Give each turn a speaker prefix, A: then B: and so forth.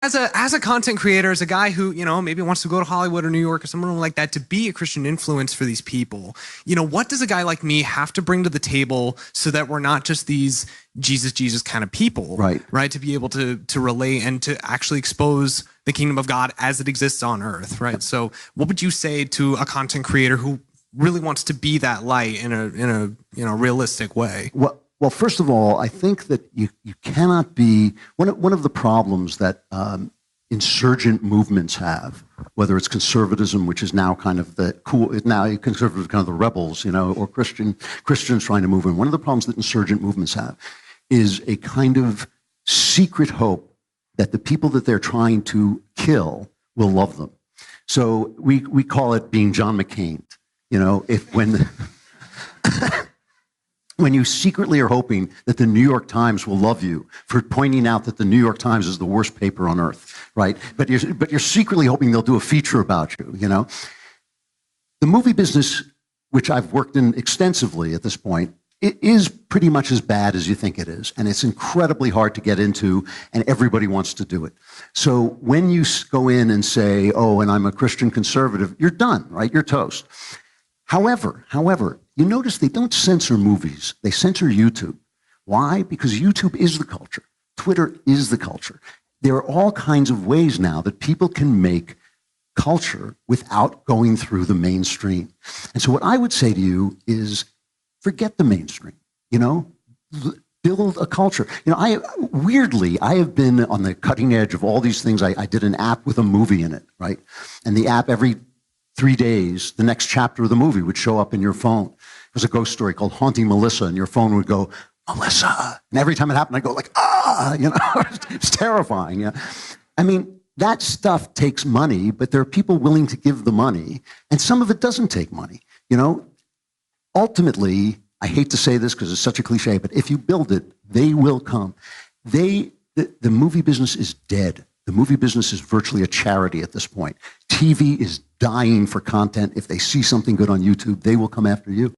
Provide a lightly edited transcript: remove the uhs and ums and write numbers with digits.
A: as a content creator, as a guy who, maybe wants to go to Hollywood or New York or somewhere like that to be a Christian influence for these people, what does a guy like me have to bring to the table so that we're not just these Jesus kind of people, right? To be able to relate and to actually expose the kingdom of God as it exists on earth, right? So what would you say to a content creator who really wants to be that light in a realistic way?
B: Well, first of all, I think that you cannot be one of the problems that insurgent movements have, whether it's conservatism, which is now kind of the cool, now conservative kind of the rebels, or Christians trying to move in. One of the problems that insurgent movements have is a kind of secret hope that the people that they're trying to kill will love them. So we call it being John McCain. When you secretly are hoping that the New York Times will love you for pointing out that the New York Times is the worst paper on earth, right? But you're secretly hoping they'll do a feature about you, The movie business, which I've worked in extensively at this point, it is pretty much as bad as you think it is. And it's incredibly hard to get into, and everybody wants to do it. So when you go in and say, oh, and I'm a Christian conservative, you're done, right? You're toast. However, you notice they don't censor movies. They censor YouTube. Why? Because YouTube is the culture. Twitter is the culture. There are all kinds of ways now that people can make culture without going through the mainstream. And so what I would say to you is forget the mainstream, build a culture. Weirdly, I have been on the cutting edge of all these things. I did an app with a movie in it, right? And the app every 3 days, the next chapter of the movie would show up in your phone. It was a ghost story called Haunting Melissa, and your phone would go, Melissa. And every time it happened, I'd go like, it's terrifying. Yeah. I mean, that stuff takes money, but there are people willing to give the money, and some of it doesn't take money. Ultimately, I hate to say this because it's such a cliche, but if you build it, they will come. The movie business is dead. The movie business is virtually a charity at this point. TV is dying for content. If they see something good on YouTube, they will come after you.